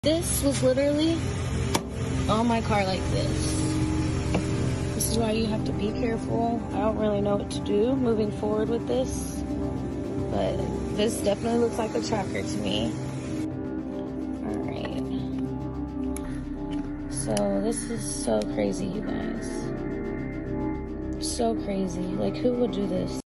This was literally on my car like this. This is why you have to be careful. I don't really know what to do moving forward with this, but this definitely looks like a tracker to me. Alright. So this is so crazy, you guys. So crazy. Like, who would do this?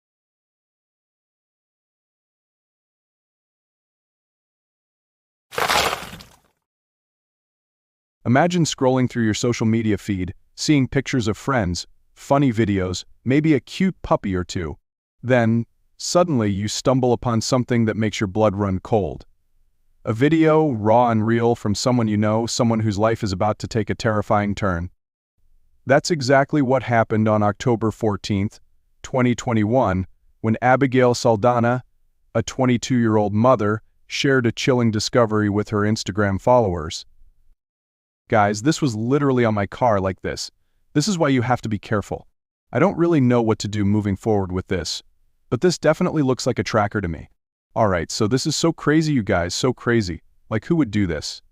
Imagine scrolling through your social media feed, seeing pictures of friends, funny videos, maybe a cute puppy or two. Then, suddenly you stumble upon something that makes your blood run cold. A video, raw and real, from someone you know, someone whose life is about to take a terrifying turn. That's exactly what happened on October 14th, 2021, when Abigail Saldana, a 22-year-old mother, shared a chilling discovery with her Instagram followers. Guys, this was literally on my car like this. This is why you have to be careful. I don't really know what to do moving forward with this, but this definitely looks like a tracker to me. Alright, so this is so crazy, you guys, so crazy. Like, who would do this?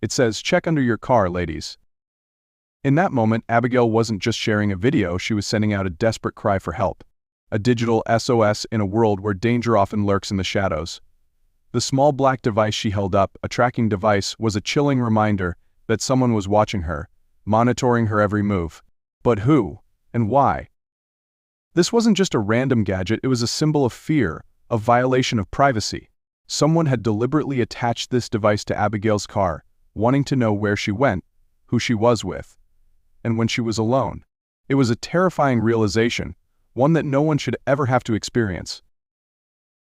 It says, check under your car, ladies. In that moment, Abigail wasn't just sharing a video, she was sending out a desperate cry for help. A digital SOS in a world where danger often lurks in the shadows. The small black device she held up, a tracking device, was a chilling reminder that someone was watching her, monitoring her every move. But who? And why? This wasn't just a random gadget, it was a symbol of fear, a violation of privacy. Someone had deliberately attached this device to Abigail's car, wanting to know where she went, who she was with, and when she was alone. It was a terrifying realization, one that no one should ever have to experience.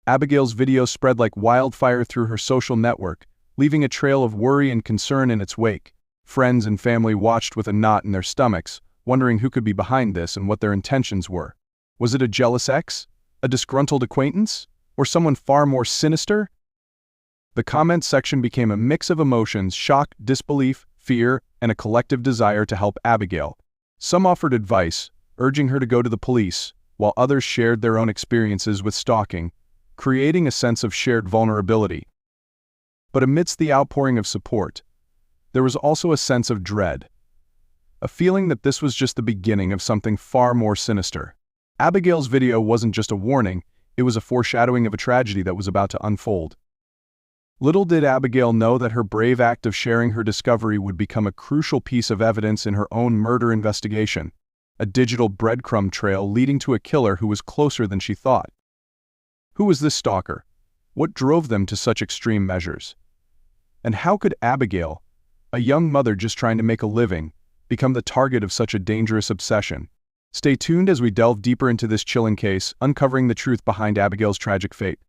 Abigail's video spread like wildfire through her social network, leaving a trail of worry and concern in its wake. Friends and family watched with a knot in their stomachs, wondering who could be behind this and what their intentions were. Was it a jealous ex? A disgruntled acquaintance? Or someone far more sinister? The comment section became a mix of emotions: shock, disbelief, fear, and a collective desire to help Abigail. Some offered advice, urging her to go to the police, while others shared their own experiences with stalking, creating a sense of shared vulnerability. But amidst the outpouring of support, there was also a sense of dread. A feeling that this was just the beginning of something far more sinister. Abigail's video wasn't just a warning, it was a foreshadowing of a tragedy that was about to unfold. Little did Abigail know that her brave act of sharing her discovery would become a crucial piece of evidence in her own murder investigation, a digital breadcrumb trail leading to a killer who was closer than she thought. Who was this stalker? What drove them to such extreme measures? And how could Abigail, a young mother just trying to make a living, become the target of such a dangerous obsession? Stay tuned as we delve deeper into this chilling case, uncovering the truth behind Abigail's tragic fate.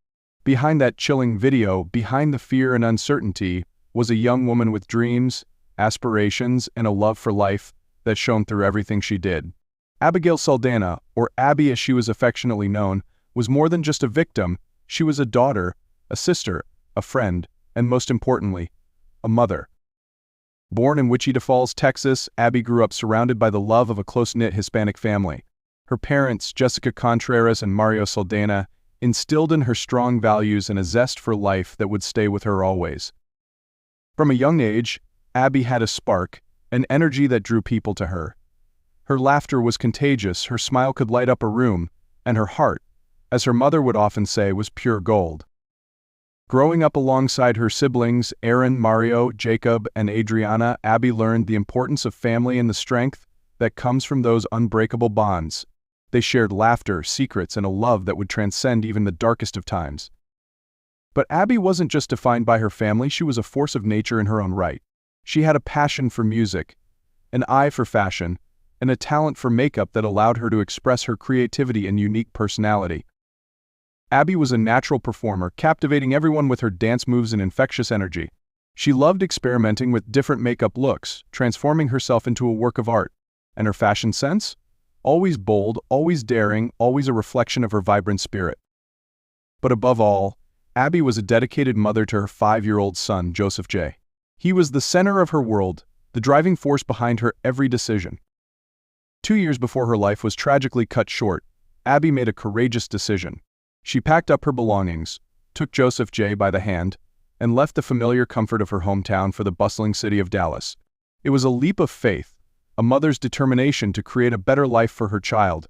Behind that chilling video, behind the fear and uncertainty, was a young woman with dreams, aspirations, and a love for life that shone through everything she did. Abigail Saldana, or Abby as she was affectionately known, was more than just a victim. She was a daughter, a sister, a friend, and most importantly, a mother. Born in Wichita Falls, Texas, Abby grew up surrounded by the love of a close-knit Hispanic family. Her parents, Jessica Contreras and Mario Saldana, instilled in her strong values and a zest for life that would stay with her always. From a young age, Abby had a spark, an energy that drew people to her. Her laughter was contagious, her smile could light up a room, and her heart, as her mother would often say, was pure gold. Growing up alongside her siblings, Aaron, Mario, Jacob, and Adriana, Abby learned the importance of family and the strength that comes from those unbreakable bonds. They shared laughter, secrets, and a love that would transcend even the darkest of times. But Abby wasn't just defined by her family, she was a force of nature in her own right. She had a passion for music, an eye for fashion, and a talent for makeup that allowed her to express her creativity and unique personality. Abby was a natural performer, captivating everyone with her dance moves and infectious energy. She loved experimenting with different makeup looks, transforming herself into a work of art. And her fashion sense? Always bold, always daring, always a reflection of her vibrant spirit. But above all, Abby was a dedicated mother to her 5-year-old son, Joseph J. He was the center of her world, the driving force behind her every decision. 2 years before her life was tragically cut short, Abby made a courageous decision. She packed up her belongings, took Joseph J. by the hand, and left the familiar comfort of her hometown for the bustling city of Dallas. It was a leap of faith, a mother's determination to create a better life for her child.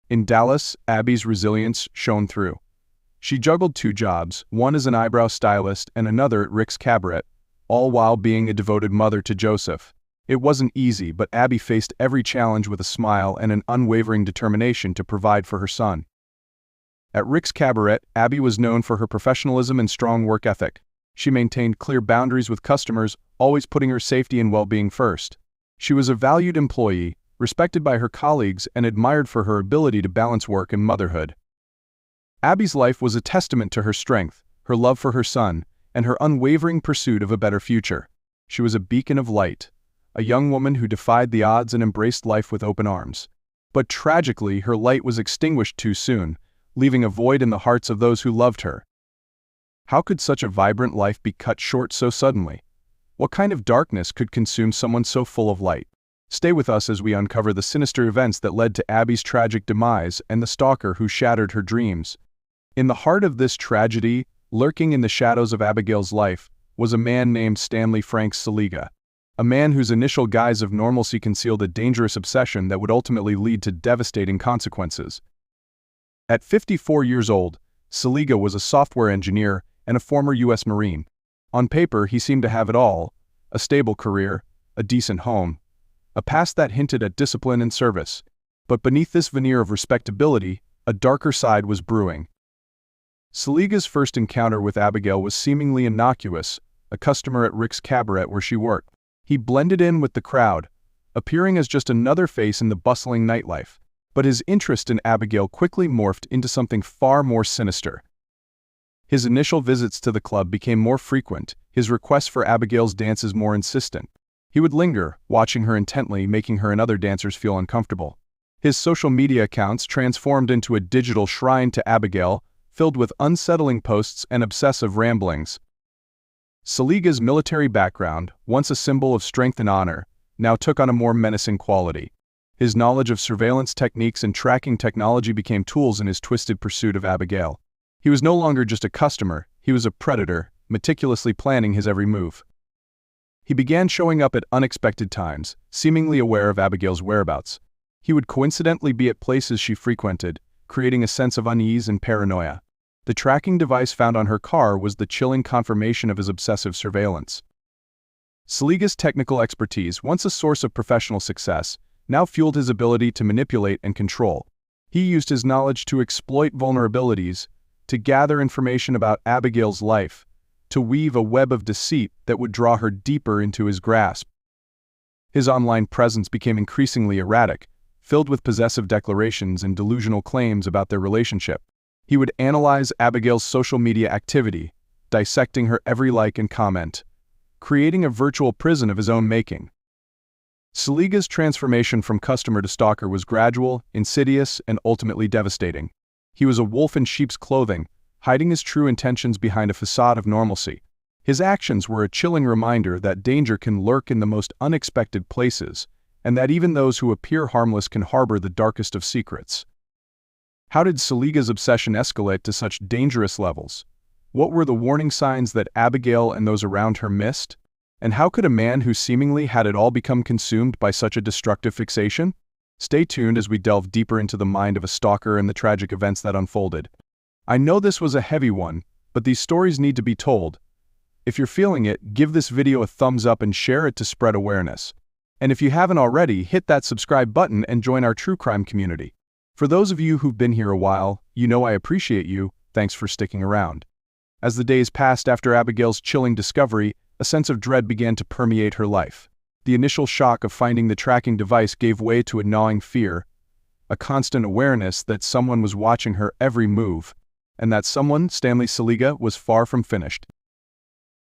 In Dallas, Abby's resilience shone through. She juggled 2 jobs, one as an eyebrow stylist and another at Rick's Cabaret, all while being a devoted mother to Joseph. It wasn't easy, but Abby faced every challenge with a smile and an unwavering determination to provide for her son. At Rick's Cabaret, Abby was known for her professionalism and strong work ethic. She maintained clear boundaries with customers, always putting her safety and well-being first. She was a valued employee, respected by her colleagues and admired for her ability to balance work and motherhood. Abby's life was a testament to her strength, her love for her son, and her unwavering pursuit of a better future. She was a beacon of light, a young woman who defied the odds and embraced life with open arms. But tragically, her light was extinguished too soon, leaving a void in the hearts of those who loved her. How could such a vibrant life be cut short so suddenly? What kind of darkness could consume someone so full of light? Stay with us as we uncover the sinister events that led to Abby's tragic demise and the stalker who shattered her dreams. In the heart of this tragedy, lurking in the shadows of Abigail's life, was a man named Stanley Szeliga, a man whose initial guise of normalcy concealed a dangerous obsession that would ultimately lead to devastating consequences. At 54 years old, Szeliga was a software engineer and a former U.S. Marine. On paper, he seemed to have it all: a stable career, a decent home, a past that hinted at discipline and service. But beneath this veneer of respectability, a darker side was brewing. Szeliga's first encounter with Abigail was seemingly innocuous, a customer at Rick's Cabaret where she worked. He blended in with the crowd, appearing as just another face in the bustling nightlife. But his interest in Abigail quickly morphed into something far more sinister. His initial visits to the club became more frequent, his requests for Abigail's dances more insistent. He would linger, watching her intently, making her and other dancers feel uncomfortable. His social media accounts transformed into a digital shrine to Abigail, filled with unsettling posts and obsessive ramblings. Szeliga's military background, once a symbol of strength and honor, now took on a more menacing quality. His knowledge of surveillance techniques and tracking technology became tools in his twisted pursuit of Abigail. He was no longer just a customer, he was a predator, meticulously planning his every move. He began showing up at unexpected times, seemingly aware of Abigail's whereabouts. He would coincidentally be at places she frequented, creating a sense of unease and paranoia. The tracking device found on her car was the chilling confirmation of his obsessive surveillance. Szeliga's technical expertise, once a source of professional success, now fueled his ability to manipulate and control. He used his knowledge to exploit vulnerabilities, to gather information about Abigail's life, to weave a web of deceit that would draw her deeper into his grasp. His online presence became increasingly erratic, filled with possessive declarations and delusional claims about their relationship. He would analyze Abigail's social media activity, dissecting her every like and comment, creating a virtual prison of his own making. Szeliga's transformation from customer to stalker was gradual, insidious, and ultimately devastating. He was a wolf in sheep's clothing, hiding his true intentions behind a facade of normalcy. His actions were a chilling reminder that danger can lurk in the most unexpected places, and that even those who appear harmless can harbor the darkest of secrets. How did Szeliga's obsession escalate to such dangerous levels? What were the warning signs that Abigail and those around her missed? And how could a man who seemingly had it all become consumed by such a destructive fixation? Stay tuned as we delve deeper into the mind of a stalker and the tragic events that unfolded. I know this was a heavy one, but these stories need to be told. If you're feeling it, give this video a thumbs up and share it to spread awareness. And if you haven't already, hit that subscribe button and join our true crime community. For those of you who've been here a while, you know I appreciate you. Thanks for sticking around. As the days passed after Abigail's chilling discovery, a sense of dread began to permeate her life. The initial shock of finding the tracking device gave way to a gnawing fear, a constant awareness that someone was watching her every move, and that someone, Stanley Szeliga, was far from finished.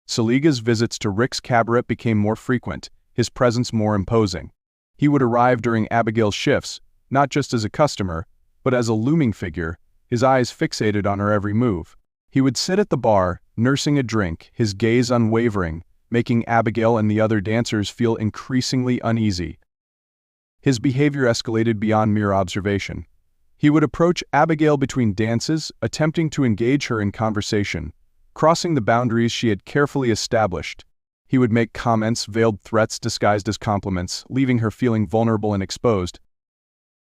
Szeliga's visits to Rick's Cabaret became more frequent, his presence more imposing. He would arrive during Abigail's shifts, not just as a customer, but as a looming figure, his eyes fixated on her every move. He would sit at the bar, nursing a drink, his gaze unwavering, making Abigail and the other dancers feel increasingly uneasy. His behavior escalated beyond mere observation. He would approach Abigail between dances, attempting to engage her in conversation, crossing the boundaries she had carefully established. He would make comments, veiled threats disguised as compliments, leaving her feeling vulnerable and exposed.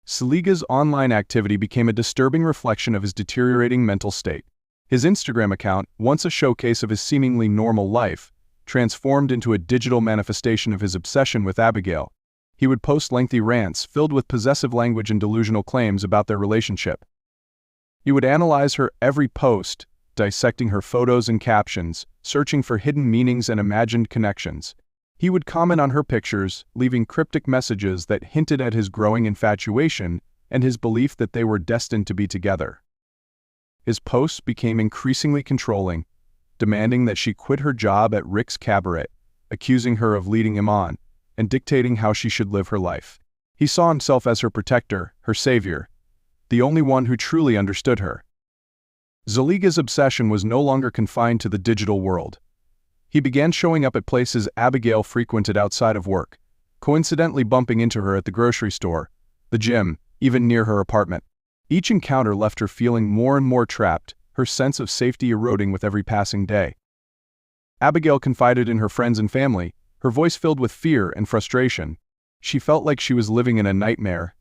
Szeliga's online activity became a disturbing reflection of his deteriorating mental state. His Instagram account, once a showcase of his seemingly normal life, transformed into a digital manifestation of his obsession with Abigail. He would post lengthy rants filled with possessive language and delusional claims about their relationship. He would analyze her every post, dissecting her photos and captions, searching for hidden meanings and imagined connections. He would comment on her pictures, leaving cryptic messages that hinted at his growing infatuation and his belief that they were destined to be together. His posts became increasingly controlling, demanding that she quit her job at Rick's Cabaret, accusing her of leading him on, and dictating how she should live her life. He saw himself as her protector, her savior, the only one who truly understood her. Szeliga's obsession was no longer confined to the digital world. He began showing up at places Abigail frequented outside of work, coincidentally bumping into her at the grocery store, the gym, even near her apartment. Each encounter left her feeling more and more trapped, her sense of safety eroding with every passing day. Abigail confided in her friends and family, her voice filled with fear and frustration. She felt like she was living in a nightmare,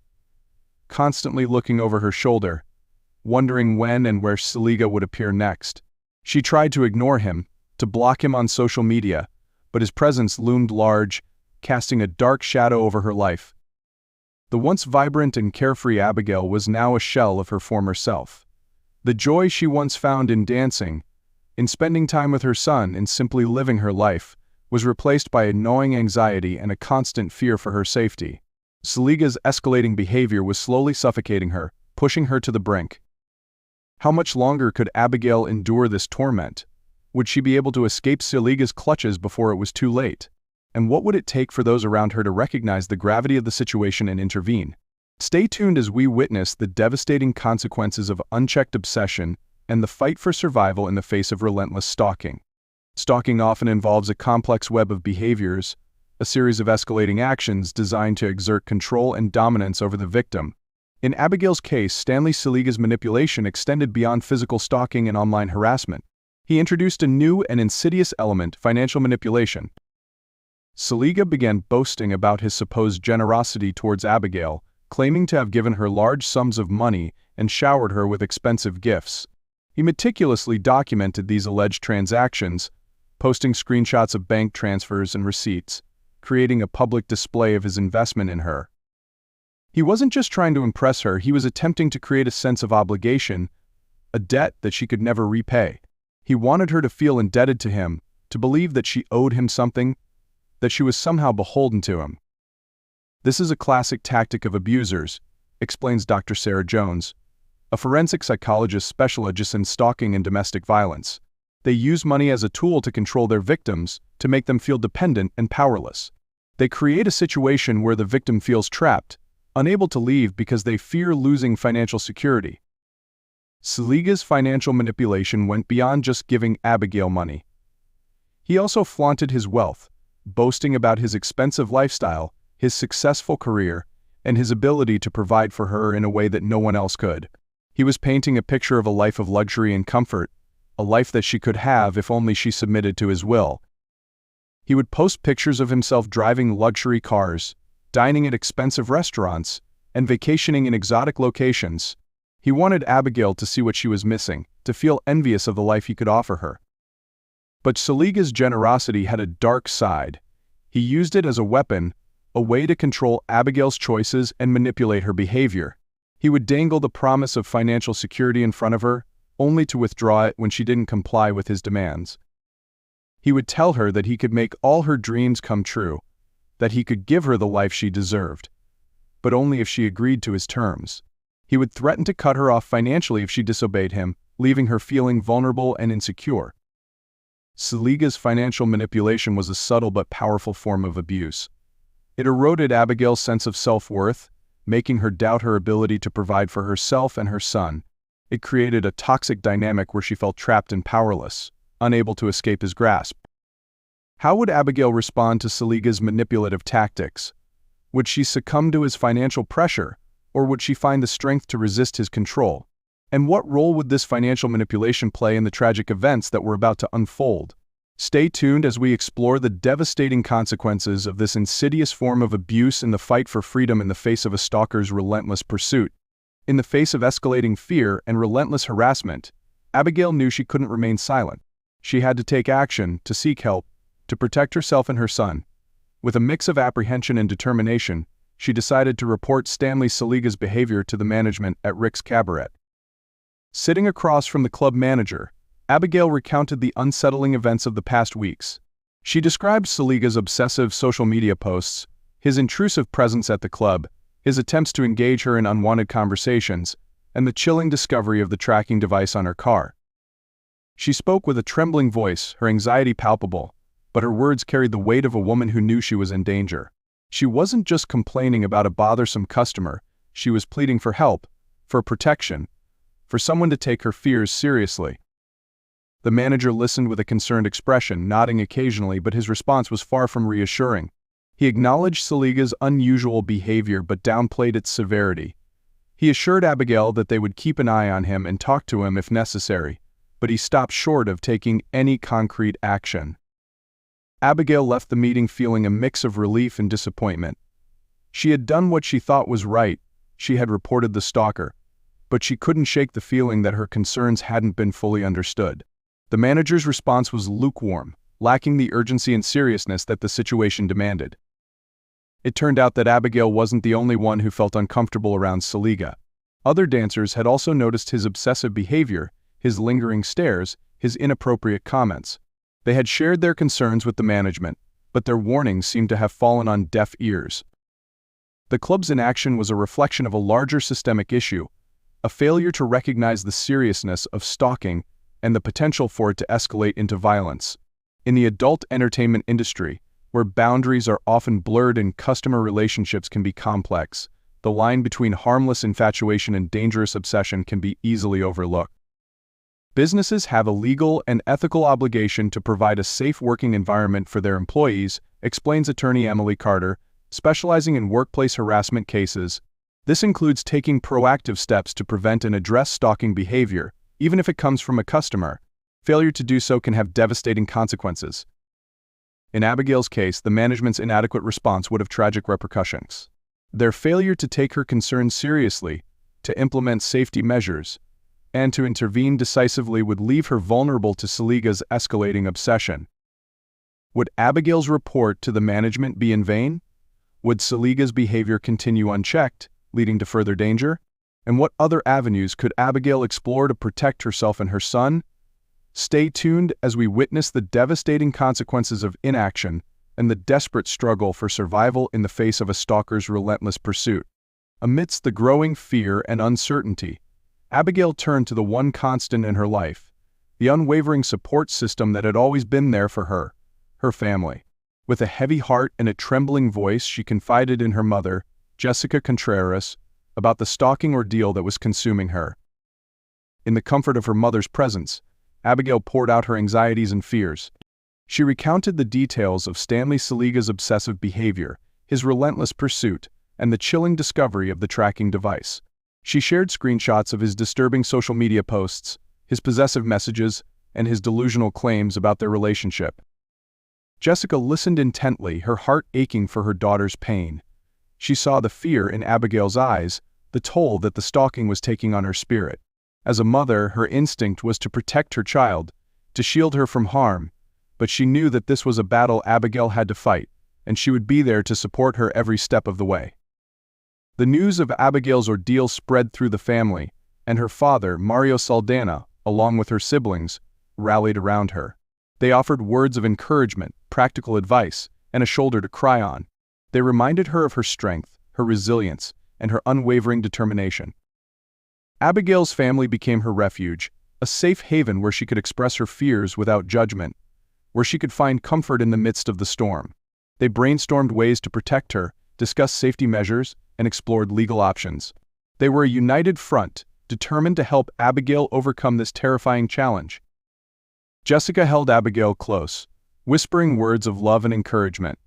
constantly looking over her shoulder, wondering when and where Szeliga would appear next. She tried to ignore him, to block him on social media, but his presence loomed large, casting a dark shadow over her life. The once vibrant and carefree Abigail was now a shell of her former self. The joy she once found in dancing, in spending time with her son, in simply living her life, was replaced by a gnawing anxiety and a constant fear for her safety. Szeliga's escalating behavior was slowly suffocating her, pushing her to the brink. How much longer could Abigail endure this torment? Would she be able to escape Szeliga's clutches before it was too late? And what would it take for those around her to recognize the gravity of the situation and intervene? Stay tuned as we witness the devastating consequences of unchecked obsession and the fight for survival in the face of relentless stalking. Stalking often involves a complex web of behaviors, a series of escalating actions designed to exert control and dominance over the victim. In Abigail's case, Stanley Szeliga's manipulation extended beyond physical stalking and online harassment. He introduced a new and insidious element, financial manipulation. Szeliga began boasting about his supposed generosity towards Abigail, claiming to have given her large sums of money and showered her with expensive gifts. He meticulously documented these alleged transactions, posting screenshots of bank transfers and receipts, creating a public display of his investment in her. He wasn't just trying to impress her, he was attempting to create a sense of obligation, a debt that she could never repay. He wanted her to feel indebted to him, to believe that she owed him something, that she was somehow beholden to him. This is a classic tactic of abusers, explains Dr. Sarah Jones, a forensic psychologist specialized in stalking and domestic violence. They use money as a tool to control their victims, to make them feel dependent and powerless. They create a situation where the victim feels trapped, unable to leave because they fear losing financial security. Szeliga's financial manipulation went beyond just giving Abigail money. He also flaunted his wealth, boasting about his expensive lifestyle, his successful career, and his ability to provide for her in a way that no one else could. He was painting a picture of a life of luxury and comfort, a life that she could have if only she submitted to his will. He would post pictures of himself driving luxury cars, dining at expensive restaurants, and vacationing in exotic locations. He wanted Abigail to see what she was missing, to feel envious of the life he could offer her. But Szeliga's generosity had a dark side. He used it as a weapon, a way to control Abigail's choices and manipulate her behavior. He would dangle the promise of financial security in front of her, only to withdraw it when she didn't comply with his demands. He would tell her that he could make all her dreams come true, that he could give her the life she deserved, but only if she agreed to his terms. He would threaten to cut her off financially if she disobeyed him, leaving her feeling vulnerable and insecure. Szeliga's financial manipulation was a subtle but powerful form of abuse. It eroded Abigail's sense of self-worth, making her doubt her ability to provide for herself and her son. It created a toxic dynamic where she felt trapped and powerless, unable to escape his grasp. How would Abigail respond to Szeliga's manipulative tactics? Would she succumb to his financial pressure, or would she find the strength to resist his control? And what role would this financial manipulation play in the tragic events that were about to unfold? Stay tuned as we explore the devastating consequences of this insidious form of abuse in the fight for freedom in the face of a stalker's relentless pursuit. In the face of escalating fear and relentless harassment, Abigail knew she couldn't remain silent. She had to take action, to seek help, to protect herself and her son. With a mix of apprehension and determination, she decided to report Stanley Szeliga's behavior to the management at Rick's Cabaret. Sitting across from the club manager, Abigail recounted the unsettling events of the past weeks. She described Szeliga's obsessive social media posts, his intrusive presence at the club, his attempts to engage her in unwanted conversations, and the chilling discovery of the tracking device on her car. She spoke with a trembling voice, her anxiety palpable, but her words carried the weight of a woman who knew she was in danger. She wasn't just complaining about a bothersome customer, she was pleading for help, for protection, for someone to take her fears seriously. The manager listened with a concerned expression, nodding occasionally, but his response was far from reassuring. He acknowledged Szeliga's unusual behavior but downplayed its severity. He assured Abigail that they would keep an eye on him and talk to him if necessary, but he stopped short of taking any concrete action. Abigail left the meeting feeling a mix of relief and disappointment. She had done what she thought was right, she had reported the stalker, but she couldn't shake the feeling that her concerns hadn't been fully understood. The manager's response was lukewarm, lacking the urgency and seriousness that the situation demanded. It turned out that Abigail wasn't the only one who felt uncomfortable around Szeliga. Other dancers had also noticed his obsessive behavior, his lingering stares, his inappropriate comments. They had shared their concerns with the management, but their warnings seemed to have fallen on deaf ears. The club's inaction was a reflection of a larger systemic issue, a failure to recognize the seriousness of stalking and the potential for it to escalate into violence. In the adult entertainment industry, where boundaries are often blurred and customer relationships can be complex, the line between harmless infatuation and dangerous obsession can be easily overlooked. Businesses have a legal and ethical obligation to provide a safe working environment for their employees, explains attorney Emily Carter, specializing in workplace harassment cases. This includes taking proactive steps to prevent and address stalking behavior, even if it comes from a customer. Failure to do so can have devastating consequences. In Abigail's case, the management's inadequate response would have tragic repercussions. Their failure to take her concerns seriously, to implement safety measures, and to intervene decisively would leave her vulnerable to Szeliga's escalating obsession. Would Abigail's report to the management be in vain? Would Szeliga's behavior continue unchecked, leading to further danger? And what other avenues could Abigail explore to protect herself and her son? Stay tuned as we witness the devastating consequences of inaction and the desperate struggle for survival in the face of a stalker's relentless pursuit. Amidst the growing fear and uncertainty, Abigail turned to the one constant in her life, the unwavering support system that had always been there for her, her family. With a heavy heart and a trembling voice, she confided in her mother, Jessica Contreras, about the stalking ordeal that was consuming her. In the comfort of her mother's presence, Abigail poured out her anxieties and fears. She recounted the details of Stanley Szeliga's obsessive behavior, his relentless pursuit, and the chilling discovery of the tracking device. She shared screenshots of his disturbing social media posts, his possessive messages, and his delusional claims about their relationship. Jessica listened intently, her heart aching for her daughter's pain. She saw the fear in Abigail's eyes, the toll that the stalking was taking on her spirit. As a mother, her instinct was to protect her child, to shield her from harm, but she knew that this was a battle Abigail had to fight, and she would be there to support her every step of the way. The news of Abigail's ordeal spread through the family, and her father, Mario Saldana, along with her siblings, rallied around her. They offered words of encouragement, practical advice, and a shoulder to cry on. They reminded her of her strength, her resilience, and her unwavering determination. Abigail's family became her refuge, a safe haven where she could express her fears without judgment, where she could find comfort in the midst of the storm. They brainstormed ways to protect her, discussed safety measures, and explored legal options. They were a united front, determined to help Abigail overcome this terrifying challenge. Jessica held Abigail close, whispering words of love and encouragement.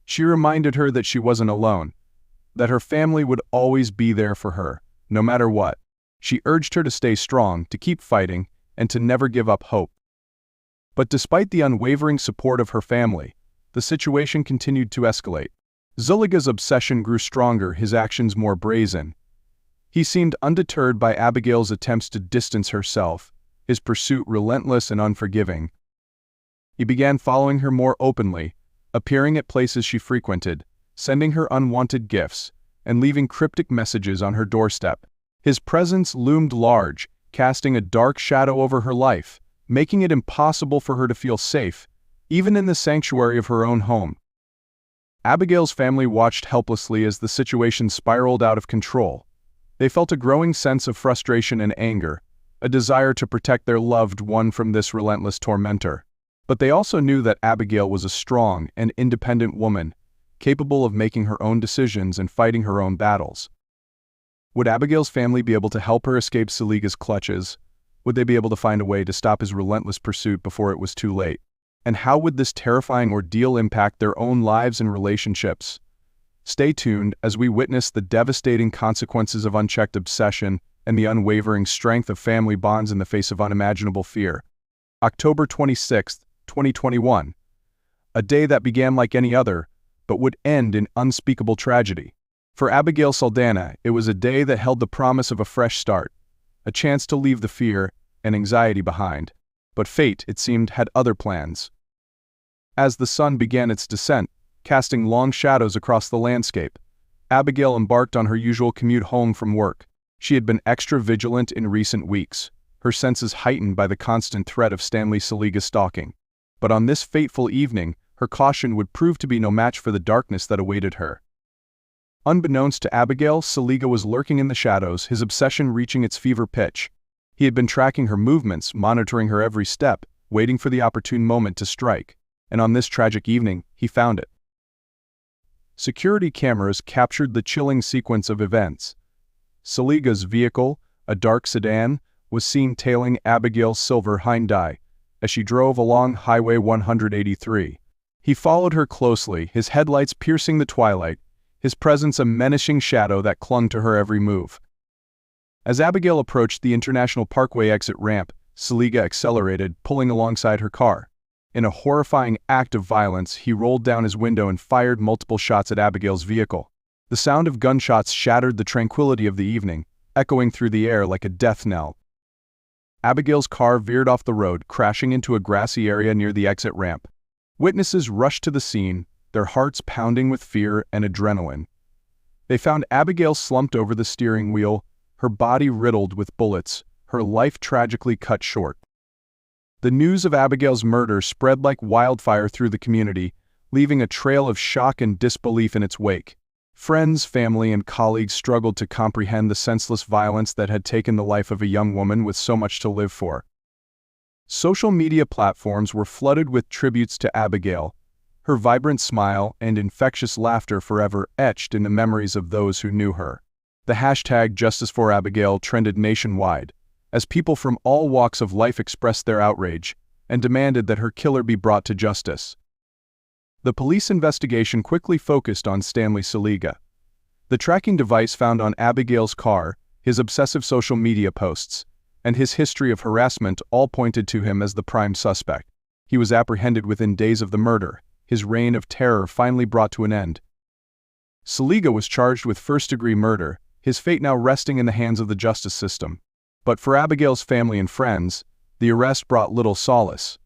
She reminded her that she wasn't alone, that her family would always be there for her, no matter what. She urged her to stay strong, to keep fighting, and to never give up hope. But despite the unwavering support of her family, the situation continued to escalate. Szeliga's obsession grew stronger, his actions more brazen. He seemed undeterred by Abigail's attempts to distance herself, his pursuit relentless and unforgiving. He began following her more openly, appearing at places she frequented, sending her unwanted gifts, and leaving cryptic messages on her doorstep. His presence loomed large, casting a dark shadow over her life, making it impossible for her to feel safe, even in the sanctuary of her own home. Abigail's family watched helplessly as the situation spiraled out of control. They felt a growing sense of frustration and anger, a desire to protect their loved one from this relentless tormentor. But they also knew that Abigail was a strong and independent woman, capable of making her own decisions and fighting her own battles. Would Abigail's family be able to help her escape Szeliga's clutches? Would they be able to find a way to stop his relentless pursuit before it was too late? And how would this terrifying ordeal impact their own lives and relationships? Stay tuned as we witness the devastating consequences of unchecked obsession and the unwavering strength of family bonds in the face of unimaginable fear. October 26, 2021. A day that began like any other, but would end in unspeakable tragedy. For Abigail Saldana, it was a day that held the promise of a fresh start, a chance to leave the fear and anxiety behind. But fate, it seemed, had other plans. As the sun began its descent, casting long shadows across the landscape, Abigail embarked on her usual commute home from work. She had been extra vigilant in recent weeks, her senses heightened by the constant threat of Stanley Szeliga stalking. But on this fateful evening, her caution would prove to be no match for the darkness that awaited her. Unbeknownst to Abigail, Szeliga was lurking in the shadows, his obsession reaching its fever pitch. He had been tracking her movements, monitoring her every step, waiting for the opportune moment to strike. And on this tragic evening, he found it. Security cameras captured the chilling sequence of events. Szeliga's vehicle, a dark sedan, was seen tailing Abigail's silver Hyundai as she drove along Highway 183. He followed her closely, his headlights piercing the twilight, his presence a menacing shadow that clung to her every move. As Abigail approached the International Parkway exit ramp, Szeliga accelerated, pulling alongside her car. In a horrifying act of violence, he rolled down his window and fired multiple shots at Abigail's vehicle. The sound of gunshots shattered the tranquility of the evening, echoing through the air like a death knell. Abigail's car veered off the road, crashing into a grassy area near the exit ramp. Witnesses rushed to the scene, their hearts pounding with fear and adrenaline. They found Abigail slumped over the steering wheel, her body riddled with bullets, her life tragically cut short. The news of Abigail's murder spread like wildfire through the community, leaving a trail of shock and disbelief in its wake. Friends, family, and colleagues struggled to comprehend the senseless violence that had taken the life of a young woman with so much to live for. Social media platforms were flooded with tributes to Abigail, her vibrant smile and infectious laughter forever etched in the memories of those who knew her. The hashtag #JusticeForAbigail trended nationwide, as people from all walks of life expressed their outrage and demanded that her killer be brought to justice. The police investigation quickly focused on Stanley Szeliga. The tracking device found on Abigail's car, his obsessive social media posts, and his history of harassment all pointed to him as the prime suspect. He was apprehended within days of the murder, his reign of terror finally brought to an end. Szeliga was charged with first-degree murder, his fate now resting in the hands of the justice system. But for Abigail's family and friends, the arrest brought little solace.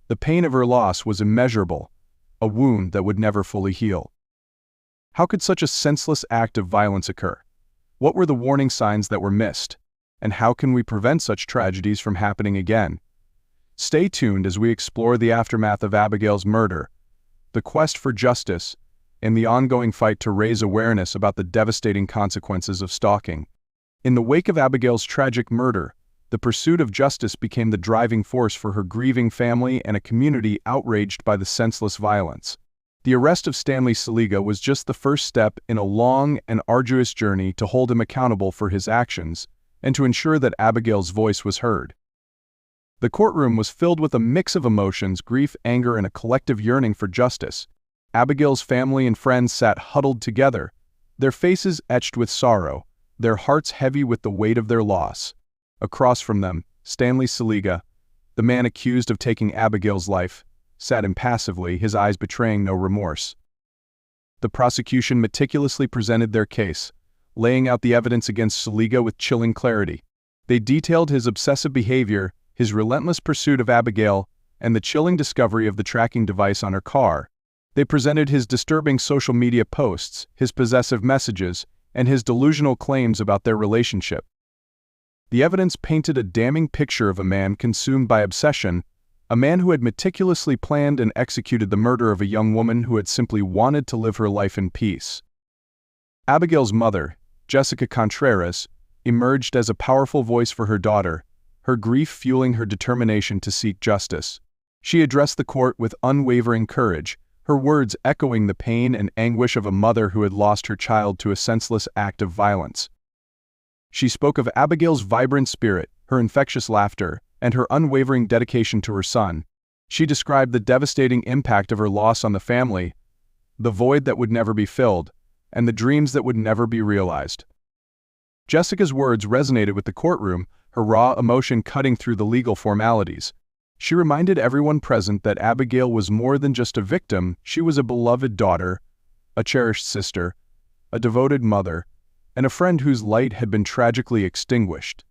The pain of her loss was immeasurable, a wound that would never fully heal. How could such a senseless act of violence occur? What were the warning signs that were missed? And how can we prevent such tragedies from happening again? Stay tuned as we explore the aftermath of Abigail's murder, the quest for justice, and the ongoing fight to raise awareness about the devastating consequences of stalking. In the wake of Abigail's tragic murder, the pursuit of justice became the driving force for her grieving family and a community outraged by the senseless violence. The arrest of Stanley Szeliga was just the first step in a long and arduous journey to hold him accountable for his actions and to ensure that Abigail's voice was heard. The courtroom was filled with a mix of emotions, grief, anger, and a collective yearning for justice. Abigail's family and friends sat huddled together, their faces etched with sorrow, their hearts heavy with the weight of their loss. Across from them, Stanley Szeliga, the man accused of taking Abigail's life, sat impassively, his eyes betraying no remorse. The prosecution meticulously presented their case, laying out the evidence against Szeliga with chilling clarity. They detailed his obsessive behavior, his relentless pursuit of Abigail, and the chilling discovery of the tracking device on her car. They presented his disturbing social media posts, his possessive messages, and his delusional claims about their relationship. The evidence painted a damning picture of a man consumed by obsession, a man who had meticulously planned and executed the murder of a young woman who had simply wanted to live her life in peace. Abigail's mother, Jessica Contreras, emerged as a powerful voice for her daughter, her grief fueling her determination to seek justice. She addressed the court with unwavering courage, her words echoing the pain and anguish of a mother who had lost her child to a senseless act of violence. She spoke of Abigail's vibrant spirit, her infectious laughter, and her unwavering dedication to her son. She described the devastating impact of her loss on the family, the void that would never be filled, and the dreams that would never be realized. Jessica's words resonated with the courtroom, her raw emotion cutting through the legal formalities. She reminded everyone present that Abigail was more than just a victim, she was a beloved daughter, a cherished sister, a devoted mother, and a friend whose light had been tragically extinguished.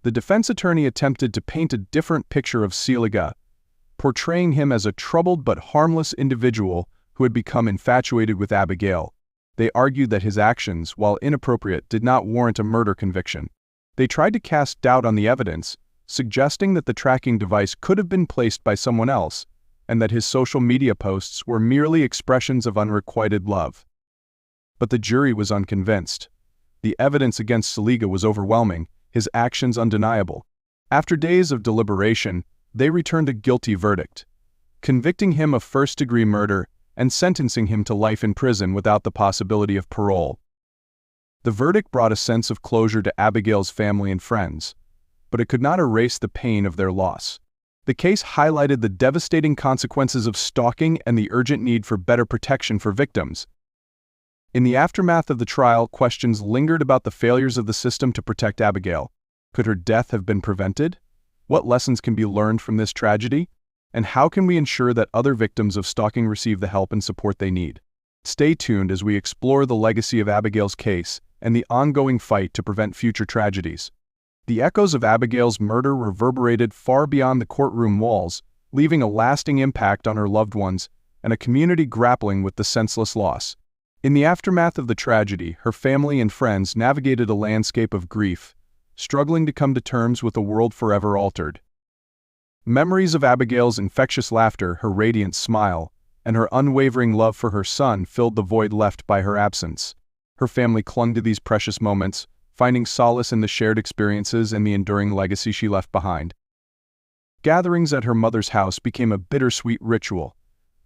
The defense attorney attempted to paint a different picture of Szeliga, portraying him as a troubled but harmless individual who had become infatuated with Abigail. They argued that his actions, while inappropriate, did not warrant a murder conviction. They tried to cast doubt on the evidence, suggesting that the tracking device could have been placed by someone else, and that his social media posts were merely expressions of unrequited love. But the jury was unconvinced. The evidence against Szeliga was overwhelming, his actions undeniable. After days of deliberation, they returned a guilty verdict, convicting him of first-degree murder and sentencing him to life in prison without the possibility of parole. The verdict brought a sense of closure to Abigail's family and friends, but it could not erase the pain of their loss. The case highlighted the devastating consequences of stalking and the urgent need for better protection for victims. In the aftermath of the trial, questions lingered about the failures of the system to protect Abigail. Could her death have been prevented? What lessons can be learned from this tragedy? And how can we ensure that other victims of stalking receive the help and support they need? Stay tuned as we explore the legacy of Abigail's case and the ongoing fight to prevent future tragedies. The echoes of Abigail's murder reverberated far beyond the courtroom walls, leaving a lasting impact on her loved ones and a community grappling with the senseless loss. In the aftermath of the tragedy, her family and friends navigated a landscape of grief, struggling to come to terms with a world forever altered. Memories of Abigail's infectious laughter, her radiant smile, and her unwavering love for her son filled the void left by her absence. Her family clung to these precious moments, finding solace in the shared experiences and the enduring legacy she left behind. Gatherings at her mother's house became a bittersweet ritual,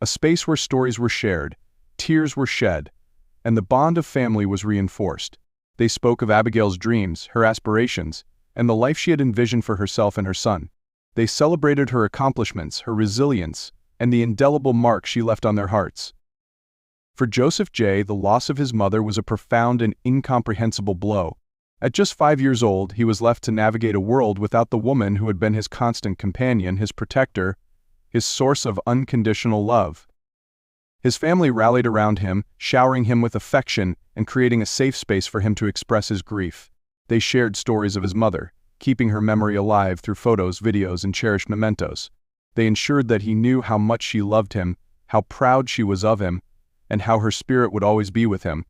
a space where stories were shared, tears were shed, and the bond of family was reinforced. They spoke of Abigail's dreams, her aspirations, and the life she had envisioned for herself and her son. They celebrated her accomplishments, her resilience, and the indelible mark she left on their hearts. For Joseph J., the loss of his mother was a profound and incomprehensible blow. At just 5 years old, he was left to navigate a world without the woman who had been his constant companion, his protector, his source of unconditional love. His family rallied around him, showering him with affection and creating a safe space for him to express his grief. They shared stories of his mother, keeping her memory alive through photos, videos, and cherished mementos. They ensured that he knew how much she loved him, how proud she was of him, and how her spirit would always be with him.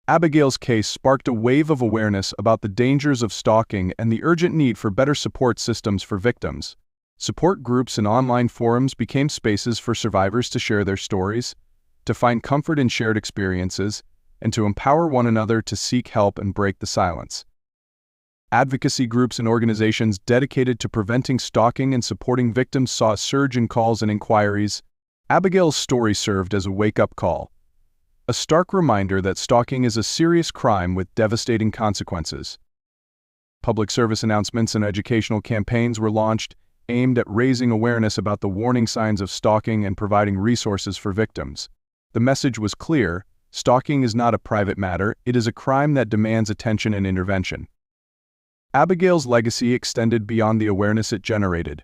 Abigail's case sparked a wave of awareness about the dangers of stalking and the urgent need for better support systems for victims. Support groups and online forums became spaces for survivors to share their stories, to find comfort in shared experiences, and to empower one another to seek help and break the silence. Advocacy groups and organizations dedicated to preventing stalking and supporting victims saw a surge in calls and inquiries. Abigail's story served as a wake-up call, a stark reminder that stalking is a serious crime with devastating consequences. Public service announcements and educational campaigns were launched, aimed at raising awareness about the warning signs of stalking and providing resources for victims. The message was clear: Stalking is not a private matter, it is a crime that demands attention and intervention. Abigail's legacy extended beyond the awareness it generated.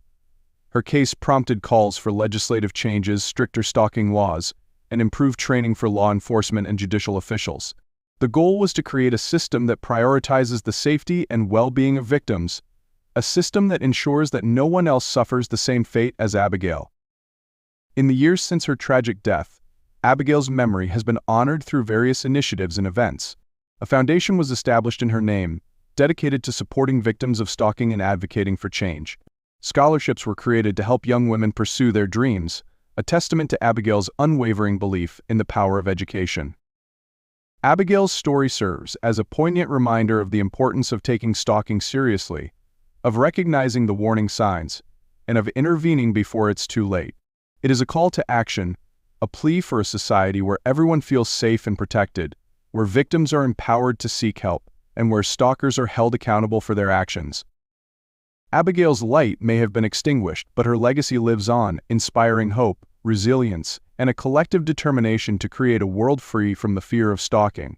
Her case prompted calls for legislative changes, stricter stalking laws, and improved training for law enforcement and judicial officials. The goal was to create a system that prioritizes the safety and well-being of victims, a system that ensures that no one else suffers the same fate as Abigail. In the years since her tragic death, Abigail's memory has been honored through various initiatives and events. A foundation was established in her name, dedicated to supporting victims of stalking and advocating for change. Scholarships were created to help young women pursue their dreams, a testament to Abigail's unwavering belief in the power of education. Abigail's story serves as a poignant reminder of the importance of taking stalking seriously, of recognizing the warning signs, and of intervening before it's too late. It is a call to action, a plea for a society where everyone feels safe and protected, where victims are empowered to seek help, and where stalkers are held accountable for their actions. Abigail's light may have been extinguished, but her legacy lives on, inspiring hope, resilience, and a collective determination to create a world free from the fear of stalking.